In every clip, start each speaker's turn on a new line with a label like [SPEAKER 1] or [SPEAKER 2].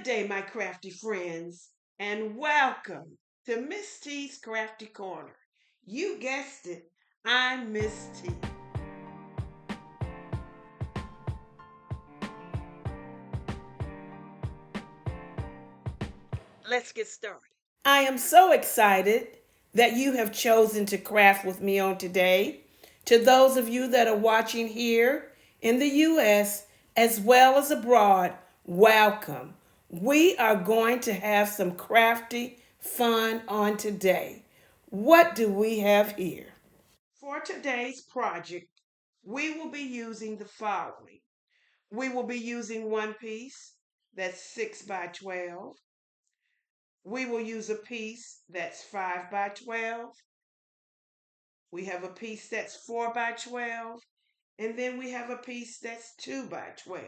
[SPEAKER 1] day, my crafty friends, and welcome to Miss T's Crafty Corner. You guessed it, I'm Miss T. Let's get started. I am so excited that you have chosen to craft with me on today. To those of you that are watching here in the U.S. as well as abroad, welcome. We are going to have some crafty fun on today. What do we have here? For today's project, we will be using the following. We will be using one piece that's 6 by 12. We will use a piece that's 5 by 12. We have a piece that's 4 by 12. And then we have a piece that's 2 by 12.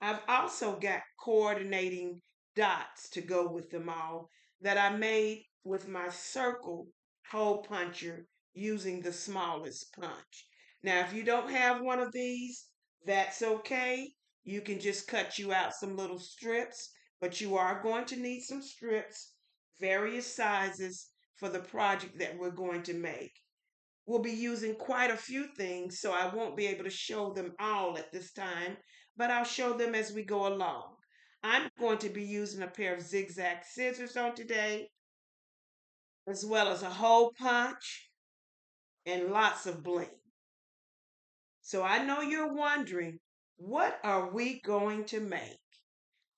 [SPEAKER 1] I've also got coordinating dots to go with them all that I made with my circle hole puncher using the smallest punch. Now, if you don't have one of these, that's okay. You can just cut you out some little strips, but you are going to need some strips, various sizes for the project that we're going to make. We'll be using quite a few things, so I won't be able to show them all at this time, but I'll show them as we go along. I'm going to be using a pair of zigzag scissors on today, as well as a hole punch and lots of bling. So I know you're wondering, what are we going to make?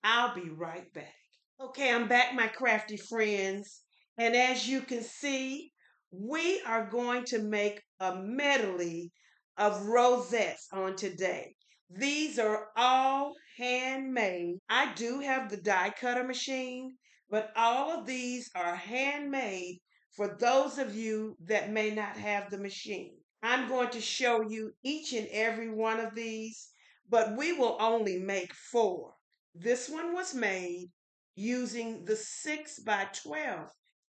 [SPEAKER 1] I'll be right back. Okay, I'm back, my crafty friends. And as you can see, we are going to make a medley of rosettes on today. These are all handmade. I do have the die cutter machine, but all of these are handmade for those of you that may not have the machine. I'm going to show you each and every one of these, but we will only make 4. This one was made using the 6 by 12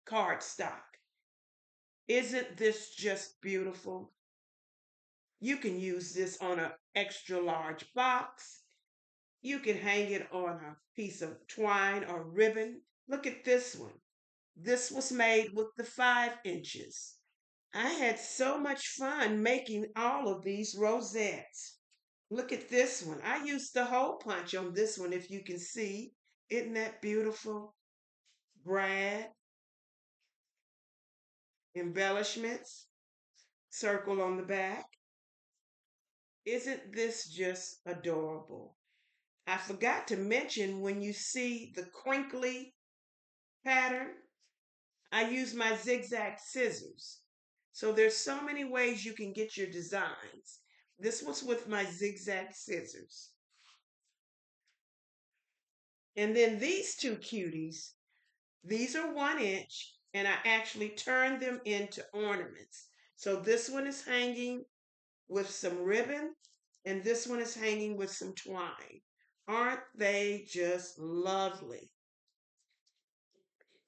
[SPEAKER 1] cardstock. Isn't this just beautiful? You can use this on an extra large box. You can hang it on a piece of twine or ribbon. Look at this one. This was made with the 5 inches. I had so much fun making all of these rosettes. Look at this one. I used the hole punch on this one, if you can see. Isn't that beautiful? Brad, embellishments, circle on the back. Isn't this just adorable? I forgot to mention when you see the crinkly pattern, I use my zigzag scissors. So there's so many ways you can get your designs. This was with my zigzag scissors. And then these two cuties, these are 1 inch, and I actually turned them into ornaments. So this one is hanging with some ribbon, and this one is hanging with some twine. Aren't they just lovely?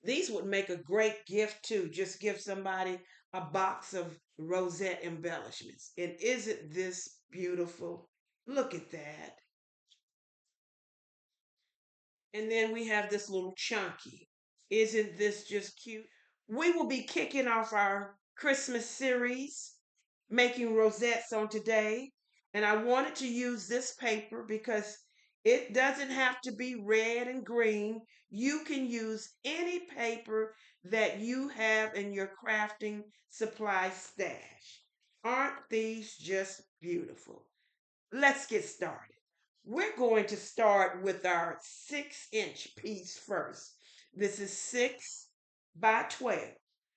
[SPEAKER 1] These would make a great gift too. Just give somebody a box of rosette embellishments. And isn't this beautiful? Look at that. And then we have this little chunky. Isn't this just cute? We will be kicking off our Christmas series, making rosettes on today. And I wanted to use this paper because it doesn't have to be red and green. You can use any paper that you have in your crafting supply stash. Aren't these just beautiful? Let's get started. We're going to start with our 6-inch piece first. This is 6 by 12.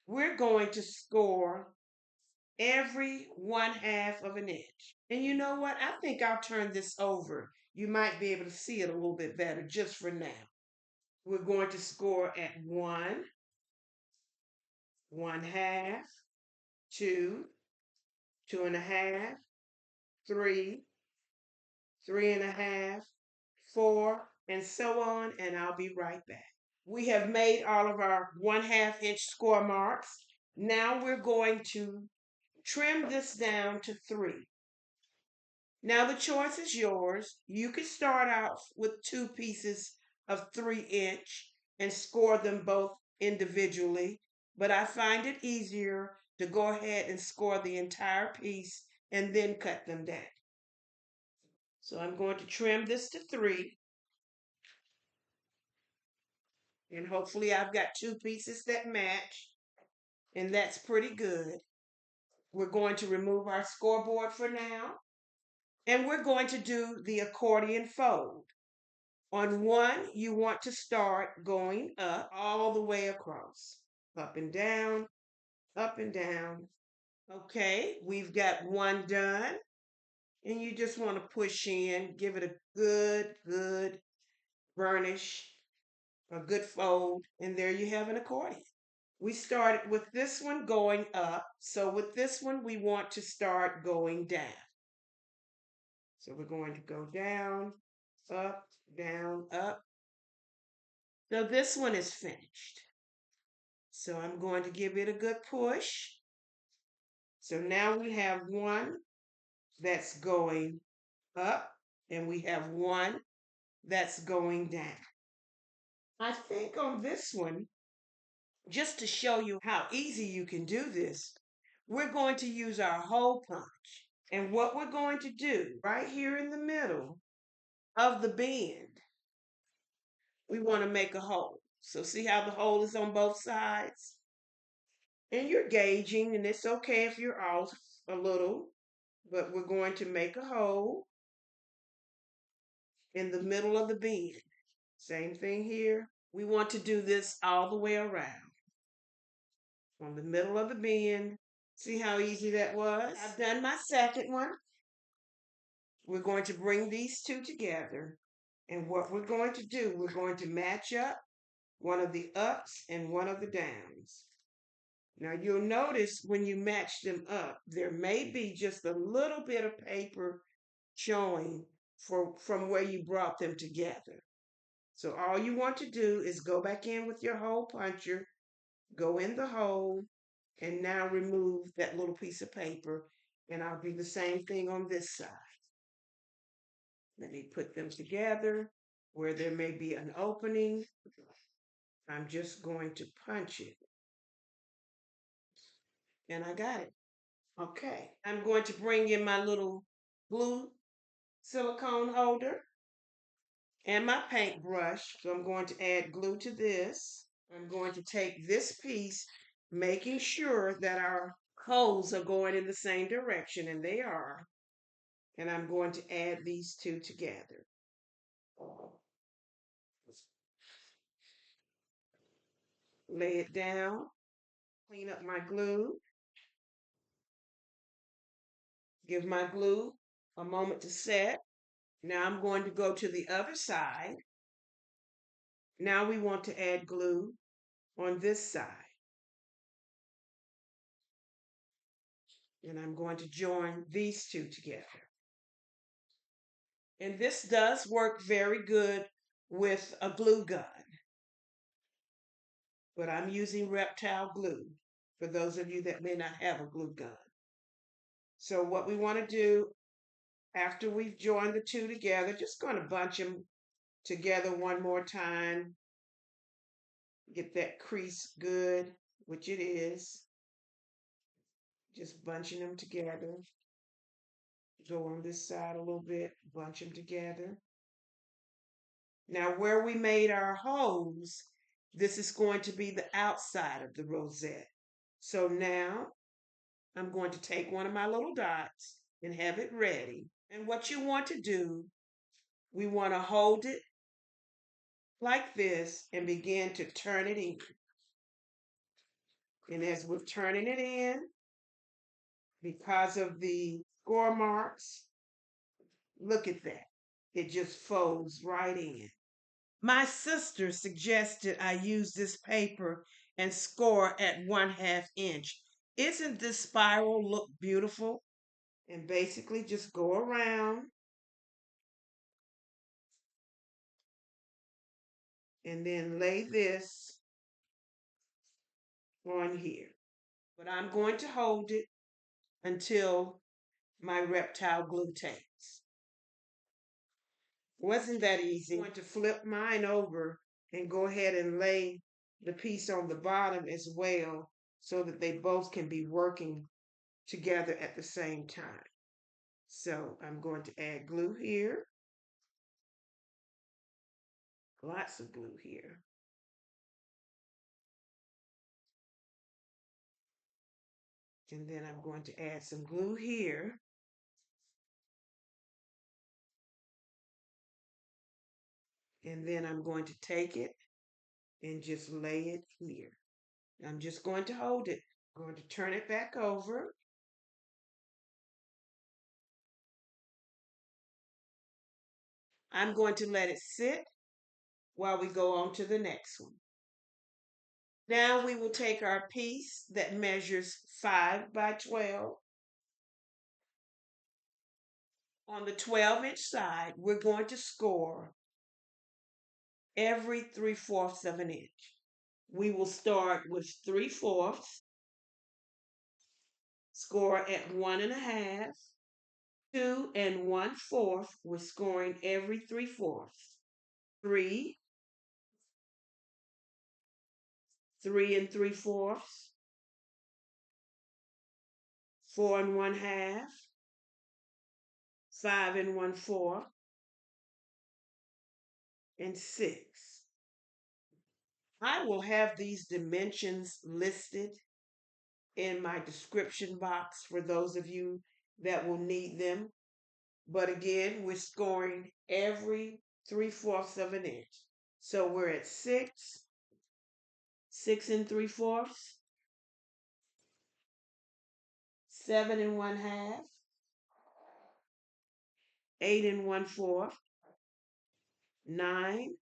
[SPEAKER 1] We're going to score every 1/2 of an inch. And you know what? I think I'll turn this over. You might be able to see it a little bit better just for now. We're going to score at 1, 1/2, 2, 2.5, 3, 3.5, 4, and so on, and I'll be right back. We have made all of our 1/2 inch score marks. Now we're going to trim this down to 3. Now the choice is yours. You could start out with 2 pieces of 3" and score them both individually, but I find it easier to go ahead and score the entire piece and then cut them down. So I'm going to trim this to 3, and hopefully I've got 2 pieces that match, and that's pretty good. We're going to remove our scoreboard for now, and we're going to do the accordion fold. On 1, you want to start going up all the way across, up and down, up and down. Okay, we've got 1 done, and you just want to push in, give it a good burnish, a good fold, and there you have an accordion. We started with this one going up, so with this one we want to start going down. So we're going to go down, up, down, up. So this one is finished. So I'm going to give it a good push. So now we have one that's going up, and we have one that's going down. I think on this one, just to show you how easy you can do this, we're going to use our hole punch. And what we're going to do right here in the middle of the bend, we want to make a hole. So see how the hole is on both sides? And you're gauging, and it's okay if you're off a little, but we're going to make a hole in the middle of the bend. Same thing here. We want to do this all the way around. On the middle of the bend. See how easy that was? I've done my second one. We're going to bring these 2 together. And what we're going to do, we're going to match up one of the ups and one of the downs. Now you'll notice when you match them up, there may be just a little bit of paper showing from where you brought them together. So all you want to do is go back in with your hole puncher, go in the hole, and now remove that little piece of paper, and I'll do the same thing on this side. Let me put them together where there may be an opening. I'm just going to punch it. And I got it. Okay. I'm going to bring in my little glue silicone holder and my paintbrush. So I'm going to add glue to this. I'm going to take this piece, making sure that our holes are going in the same direction, and they are. And I'm going to add these 2 together. Lay it down, clean up my glue, give my glue a moment to set. Now I'm going to go to the other side. Now we want to add glue on this side. And I'm going to join these 2 together. And this does work very good with a glue gun. But I'm using Reptile glue for those of you that may not have a glue gun. So what we want to do after we've joined the 2 together, just going to bunch them together one more time. Get that crease good, which it is. Just bunching them together. Go on this side a little bit, bunch them together. Now where we made our holes, this is going to be the outside of the rosette. So now I'm going to take one of my little dots and have it ready. And what you want to do, we want to hold it like this and begin to turn it in. And as we're turning it in, because of the score marks, look at that. It just folds right in. My sister suggested I use this paper and score at 1/2 inch. Isn't this spiral look beautiful? And basically just go around and then lay this on here. But I'm going to hold it until my Reptile glue takes. Wasn't that easy? I'm going to flip mine over and go ahead and lay the piece on the bottom as well so that they both can be working together at the same time. So I'm going to add glue here. Lots of glue here. And then I'm going to add some glue here. And then I'm going to take it and just lay it here. I'm just going to hold it. I'm going to turn it back over. I'm going to let it sit while we go on to the next one. Now we will take our piece that measures 5 by 12. On the 12-inch side, we're going to score every 3/4 of an inch. We will start with 3/4, score at 1.5, 2 1/4, we're scoring every 3/4, 3, 3 3/4, 4 1/2, 5 1/4, and 6. I will have these dimensions listed in my description box for those of you that will need them. But again, we're scoring every 3/4 of an inch. So we're at 6, 6 3/4, 7 1/2, 8 1/4, 9,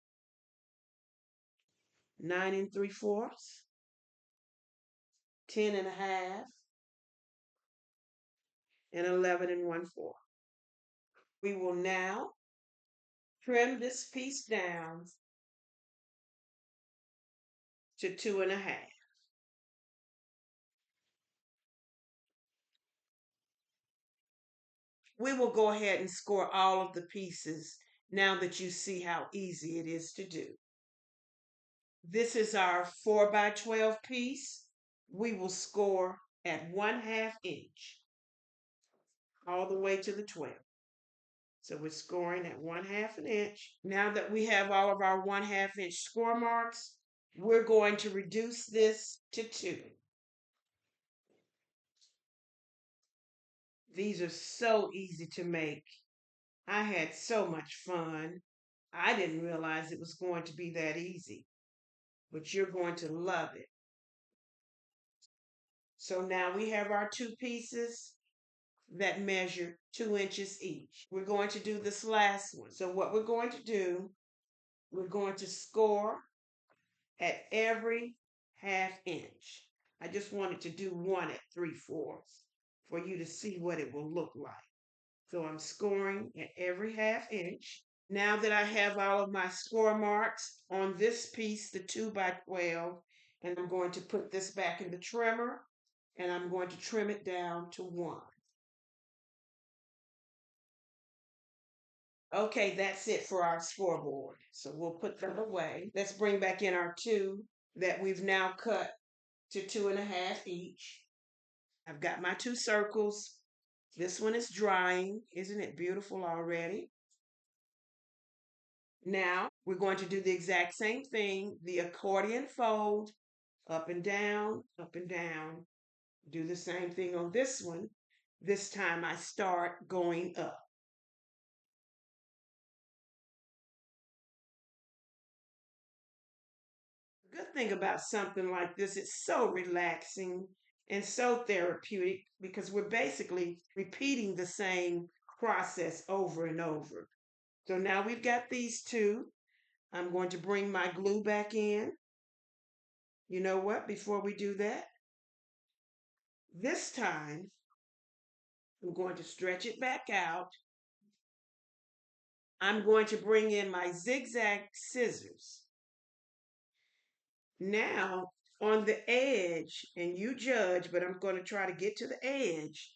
[SPEAKER 1] 9 3/4, 10 1/2, and 11 1/4. We will now trim this piece down to 2 1/2. We will go ahead and score all of the pieces now that you see how easy it is to do. This is our 4 by 12 piece. We will score at 1/2 inch all the way to the 12. So we're scoring at 1/2 an inch. Now that we have all of our 1/2 inch score marks, we're going to reduce this to 2. These are so easy to make. I had so much fun. I didn't realize it was going to be that easy, but you're going to love it. So now we have our 2 pieces that measure 2 inches each. We're going to do this last one. So what we're going to do, we're going to score at every 1/2 inch. I just wanted to do one at 3/4 for you to see what it will look like. So I'm scoring at every 1/2 inch. Now that I have all of my score marks on this piece, the 2 by 12, and I'm going to put this back in the trimmer, and I'm going to trim it down to 1. Okay, that's it for our scoreboard. So we'll put them away. Let's bring back in our 2 that we've now cut to 2 1/2 each. I've got my 2 circles. This one is drying. Isn't it beautiful already? Now we're going to do the exact same thing, the accordion fold, up and down, up and down. Do the same thing on this one. This time I start going up. The good thing about something like this, it's so relaxing and so therapeutic because we're basically repeating the same process over and over. So now we've got these 2. I'm going to bring my glue back in. You know what? Before we do that, this time I'm going to stretch it back out. I'm going to bring in my zigzag scissors. Now, on the edge, and you judge, but I'm going to try to get to the edge,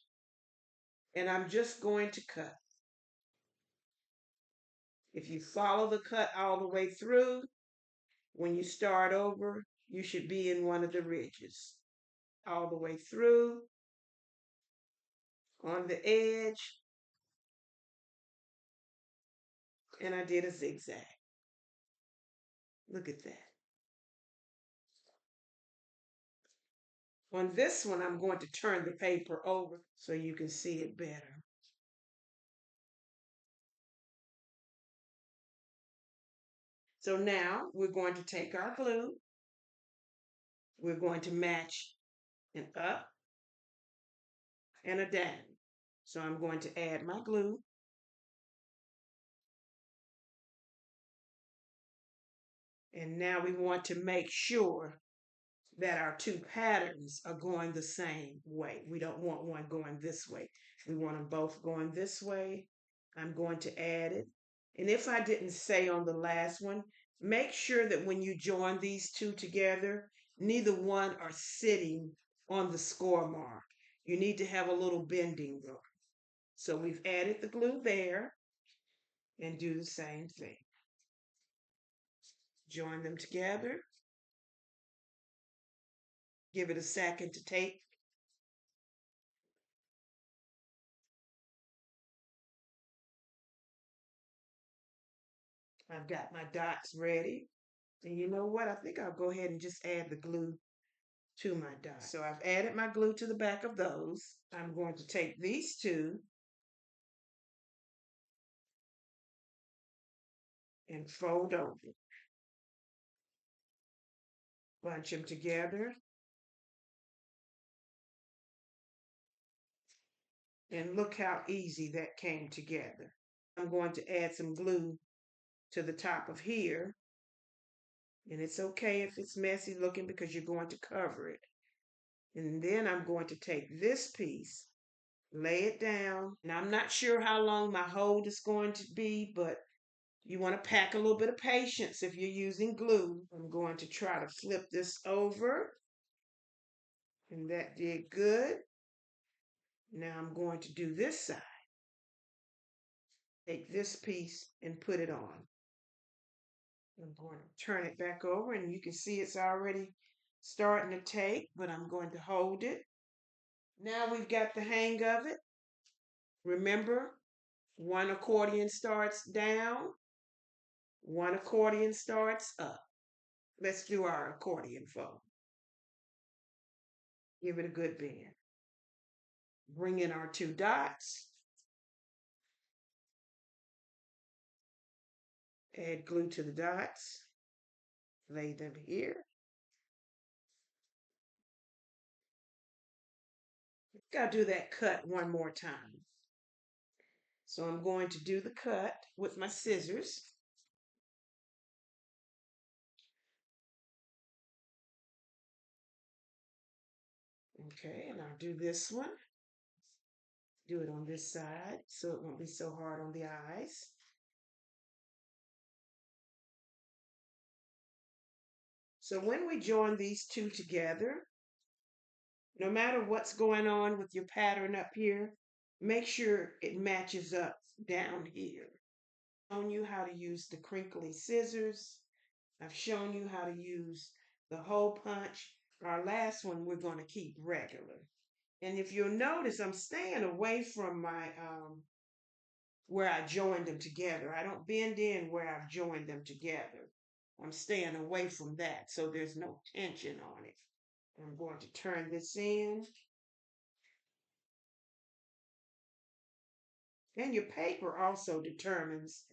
[SPEAKER 1] and I'm just going to cut. If you follow the cut all the way through, when you start over, you should be in one of the ridges. All the way through, on the edge, and I did a zigzag. Look at that. On this one, I'm going to turn the paper over so you can see it better. So now we're going to take our glue. We're going to match an up and a down. So I'm going to add my glue. And now we want to make sure that our two patterns are going the same way. We don't want one going this way. We want them both going this way. I'm going to add it. And if I didn't say on the last one, make sure that when you join these two together, neither one are sitting on the score mark. You need to have a little bending room. So we've added the glue there and do the same thing. Join them together. Give it a second to take. I've got my dots ready. And you know what? I think I'll go ahead and just add the glue to my dots. So I've added my glue to the back of those. I'm going to take these two and fold over. Bunch them together. And look how easy that came together. I'm going to add some glue to the top of here. And it's okay if it's messy looking because you're going to cover it. And then I'm going to take this piece, lay it down. And I'm not sure how long my hold is going to be, but you want to pack a little bit of patience if you're using glue. I'm going to try to flip this over. And that did good. Now I'm going to do this side. Take this piece and put it on. I'm going to turn it back over and you can see it's already starting to take, but I'm going to hold it. Now we've got the hang of it. Remember, one accordion starts down, one accordion starts up. Let's do our accordion fold. Give it a good bend. Bring in our two dots. Add glue to the dots. Lay them here. Gotta do that cut one more time. So I'm going to do the cut with my scissors. Okay, and I'll do this one. Do it on this side so it won't be so hard on the eyes. So when we join these two together, no matter what's going on with your pattern up here, make sure it matches up down here. I've shown you how to use the crinkly scissors. I've shown you how to use the hole punch. Our last one we're going to keep regular. And if you'll notice, I'm staying away from my where I joined them together. I don't bend in where I've joined them together. I'm staying away from that so there's no tension on it. I'm going to turn this in. And your paper also determines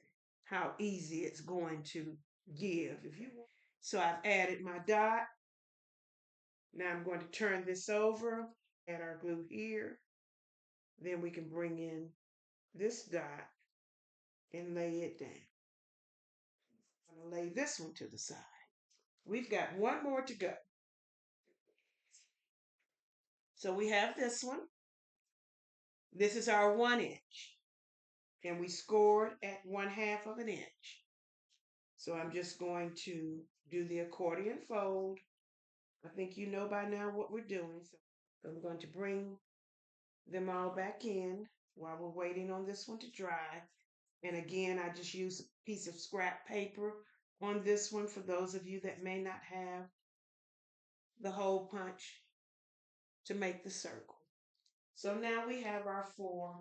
[SPEAKER 1] how easy it's going to give. If you want. So I've added my dot. Now I'm going to turn this over, add our glue here. Then we can bring in this dot and lay it down. I'm going to lay this one to the side. We've got one more to go. So we have this one. This is our 1 inch. And we scored at 1/2 of an inch. So I'm just going to do the accordion fold. I think you know by now what we're doing. So I'm going to bring them all back in while we're waiting on this one to dry. And again, I just use piece of scrap paper on this one for those of you that may not have the hole punch to make the circle. So now we have our 4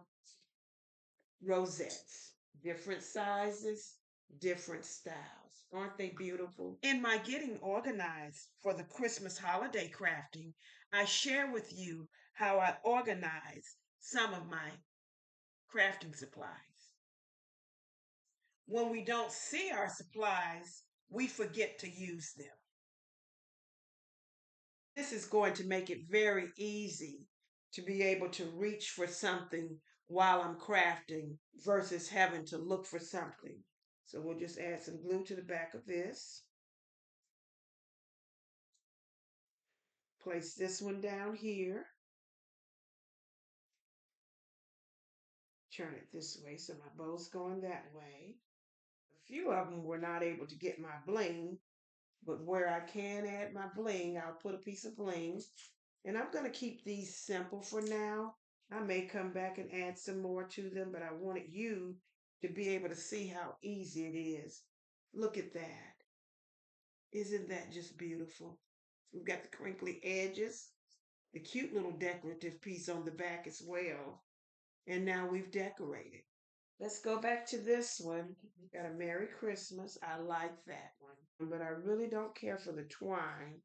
[SPEAKER 1] rosettes, different sizes, different styles. Aren't they beautiful? In my getting organized for the Christmas holiday crafting, I share with you how I organize some of my crafting supplies. When we don't see our supplies, we forget to use them. This is going to make it very easy to be able to reach for something while I'm crafting versus having to look for something. So we'll just add some glue to the back of this. Place this one down here. Turn it this way so my bow's going that way. A few of them were not able to get my bling, but where I can add my bling, I'll put a piece of bling. And I'm going to keep these simple for now. I may come back and add some more to them, but I wanted you to be able to see how easy it is. Look at that. Isn't that just beautiful? We've got the crinkly edges, the cute little decorative piece on the back as well. And now we've decorated. Let's go back to this one. We got a Merry Christmas. I like that one. But I really don't care for the twine.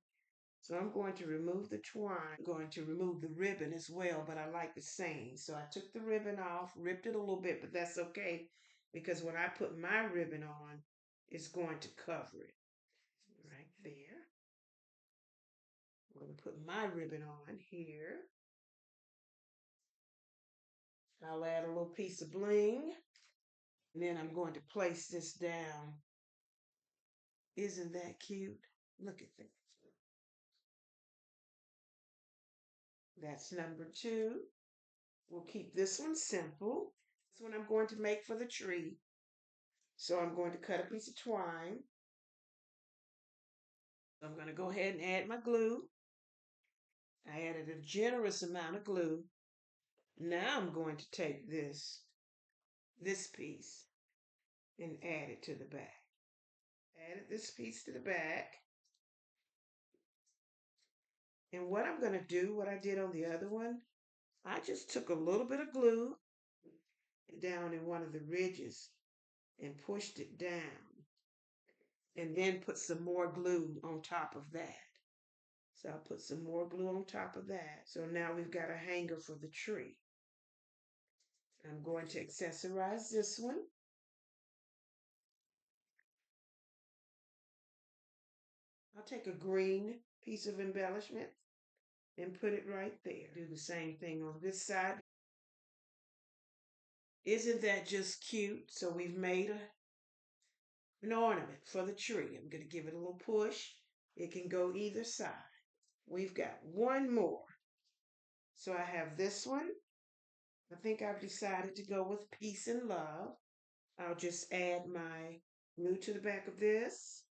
[SPEAKER 1] So I'm going to remove the twine. I'm going to remove the ribbon as well, but I like the same. So I took the ribbon off, ripped it a little bit, but that's okay because when I put my ribbon on, it's going to cover it right there. I'm going to put my ribbon on here. I'll add a little piece of bling. And then I'm going to place this down. Isn't that cute? Look at that. That's number 2. We'll keep this one simple. This one I'm going to make for the tree. So I'm going to cut a piece of twine. I'm going to go ahead and add my glue. I added a generous amount of glue. Now I'm going to take this piece, and add it to the back. Added this piece to the back. And what I'm going to do, what I did on the other one, I just took a little bit of glue down in one of the ridges and pushed it down. And then put some more glue on top of that. So I'll put some more glue on top of that. So now we've got a hanger for the tree. I'm going to accessorize this one. I'll take a green piece of embellishment and put it right there. Do the same thing on this side. Isn't that just cute? So we've made an ornament for the tree. I'm going to give it a little push. It can go either side. We've got one more. So I have this one. I think I've decided to go with peace and love. I'll just add my glue to the back of this.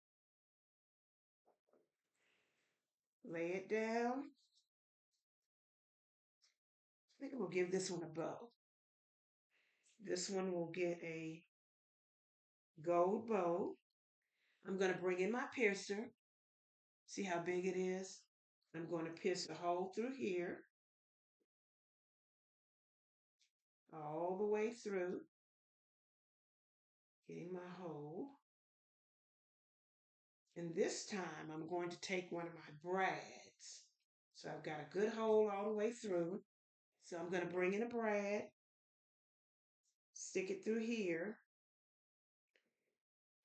[SPEAKER 1] Lay it down. I think we'll give this one a bow. This one will get a gold bow. I'm going to bring in my piercer. See how big it is? I'm going to pierce a hole through here. All the way through. Getting my hole. And this time I'm going to take one of my brads. So I've got a good hole all the way through. So I'm going to bring in a brad. Stick it through here.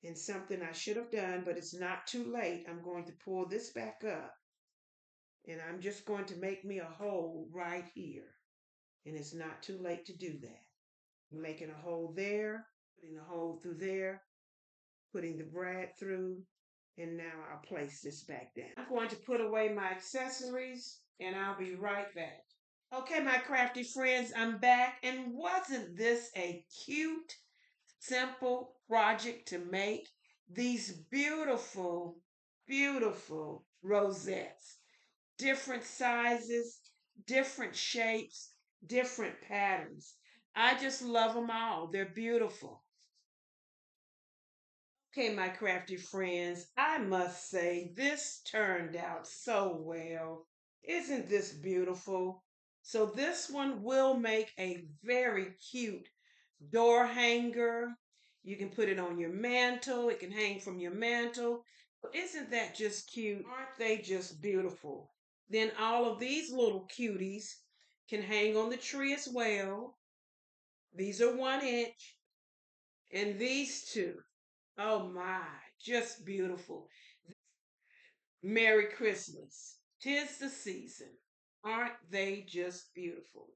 [SPEAKER 1] And something I should have done, but it's not too late. I'm going to pull this back up. And I'm just going to make me a hole right here. And it's not too late to do that. I'm making a hole there, putting a hole through there, putting the brad through, and now I'll place this back down. I'm going to put away my accessories, and I'll be right back. Okay, my crafty friends, I'm back, and wasn't this a cute, simple project to make? These beautiful, beautiful rosettes, different sizes, different shapes, different patterns. I just love them all. They're beautiful. Okay, my crafty friends, I must say this turned out so well. Isn't this beautiful? So this one will make a very cute door hanger. You can put it on your mantle. It can hang from your mantle. Isn't that just cute? Aren't they just beautiful? Then all of these little cuties can hang on the tree as well. These are 1 inch, and these two. Oh my, just beautiful. Merry Christmas. 'Tis the season. Aren't they just beautiful?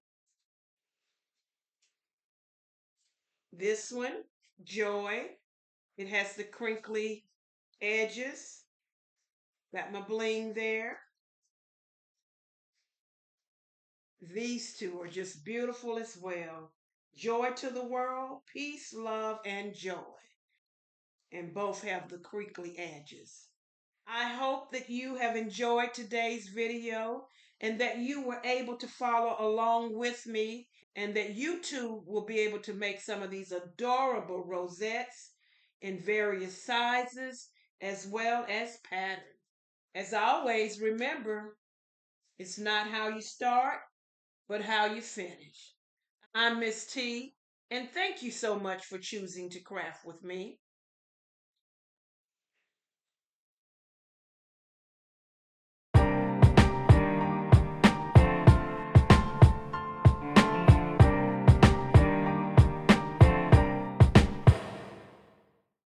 [SPEAKER 1] This one, Joy. It has the crinkly edges. Got my bling there. These two are just beautiful as well. Joy to the world, peace, love, and joy. And both have the crinkly edges. I hope that you have enjoyed today's video and that you were able to follow along with me and that you too will be able to make some of these adorable rosettes in various sizes as well as patterns. As always, remember, it's not how you start, but how you finish. I'm Miss T, and thank you so much for choosing to craft with me.